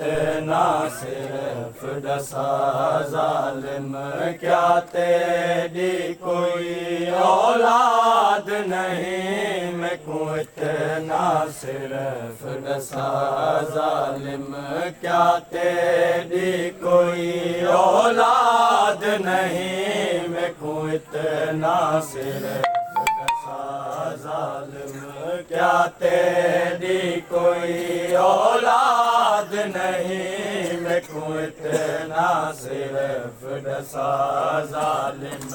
इतना सिर्फ डसा जालिम क्या तेरी कोई औलाद नहीं। मैं को इतना सिर्फ डसा जालिम क्या तेरी कोई औलाद नहीं। मैं को इतना सिर्फ जालिम क्या तेरी कोई औलाद नहीं। मैं को इतना सिर्फ डसा जालिम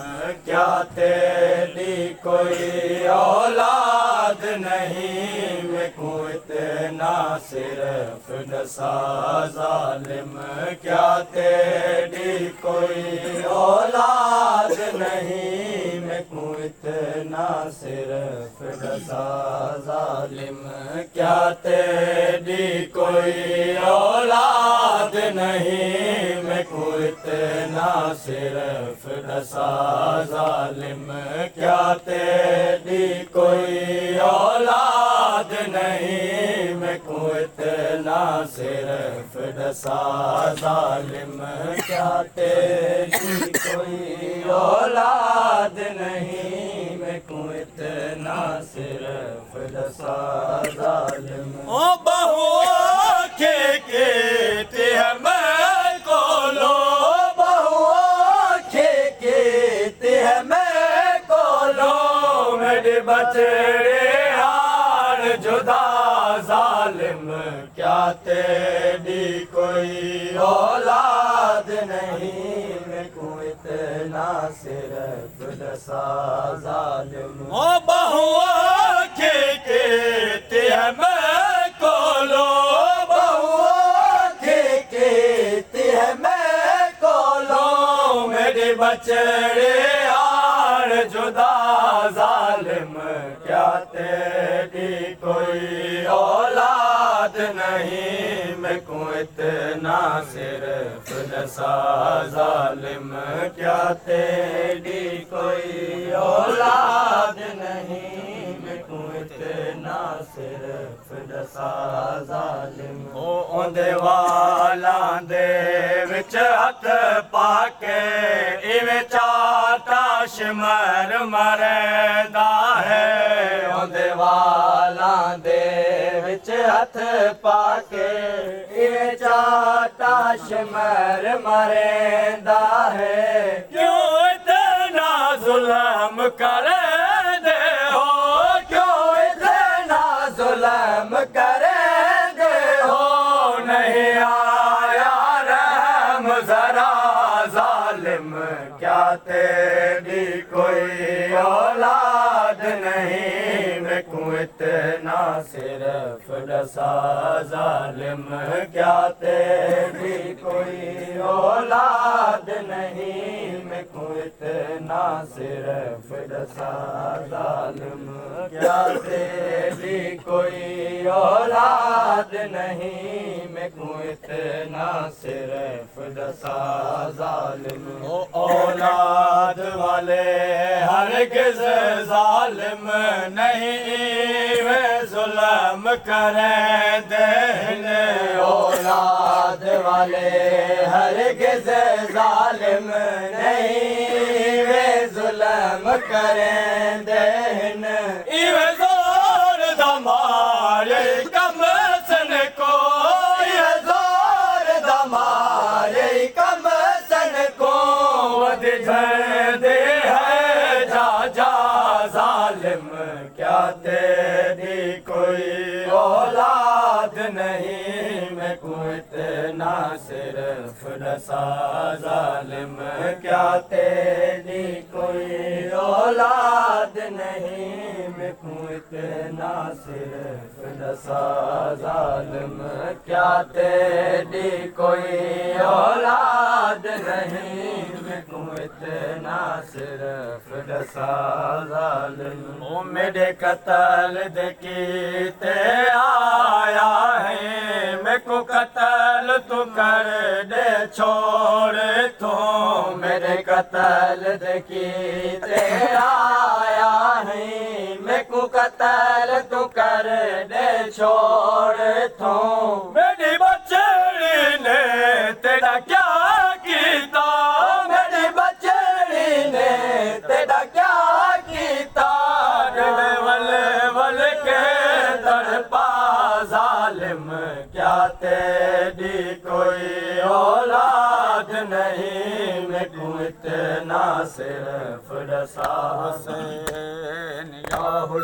क्या तेरी कोई औलाद नहीं। मैं को इतना सिर्फ डसा जालिम क्या तेरी कोई औलाद नहीं। मैं को इतना सिर्फ डसा जालिम क्या तेरी कोई औलाद नहीं। मैं को इतना सिर्फ डसा जालिम क्या तेरी कोई औलाद नहीं। मैं को इतना सिर्फ डसा जालिम क्या तेरी कोई औलाद नहीं। मैं को इतना सिर्फ डसा जालिम ओ बहुओं के कहते हैं मैं को लो। बहुओं के कहते हैं मैं को लो। मेरे बछड़े हार जुदा जालिम क्या तेरी कोई औलाद नहीं। मैं को इतना सिर्फ डसा जालिम ओ बहुओं के कहते हैं मैं को लो। बहुओं के कहते हैं मैं को लो। मेरे बछड़े हार जुदा जालिम क्या तेरी कोई औलाद नहीं। मैं को इतना सिर्फ डसा जालिम क्या तेरी कोई औलाद नहीं। मैं को इतना सिर्फ डसा जालिम ओ ओंदे वाला दे विच हथ पाके इवें चाटा शिमर मरदा है। ओंदे वाला दे विच हथ पाके इवें चाटा शिमर मरदा है। क्यों इतना जुल्म करे दे हो। क्यों इतना जुल्म करे दे हो। नहीं आया रहम जरा जालिम क्या तेरी कोई औलाद नहीं। मैं को इतना सिर्फ डसा जालिम क्या तेरी कोई औलाद नहीं। मैं को इतना सिर्फ डसा जालिम क्या तेरी कोई औलाद नहीं। मैं को इतना सिर्फ डसा जालिम ओ औलाद वाले हरगिज़ जालिम नहीं। वे जुल्म करें देन औलाद वाले हरगिज़ जालिम नहीं। वे जुल्म करें देन इवे जोर दमारे कम सन को। ये जोर दमारे कम सन को वध दे है जा जा जालिम क्या तेरी कोई औलाद नहीं। मैं को इतना सिर्फ डसा जालिम क्या तेरी कोई औलाद नहीं। मैं को इतना सिर्फ डसा जालिम क्या तेरी कोई औलाद नहीं। मैं को इतना सिर्फ डसा जालिम ओ मेरे कत्ल देखते आया है। मैं को कत्ल तू कर दे छोड़ तो। मेरे कत्ल देखते आया है। मैं को कत्ल तू कर दे छोड़ तो। मेरी बछड़ी तेरा क्या कीता वल वल के तड़पा जालिम क्या तेरी कोई औलाद नहीं मैं क्यों इतना सिर्फ डसा हुसैन या हुसैन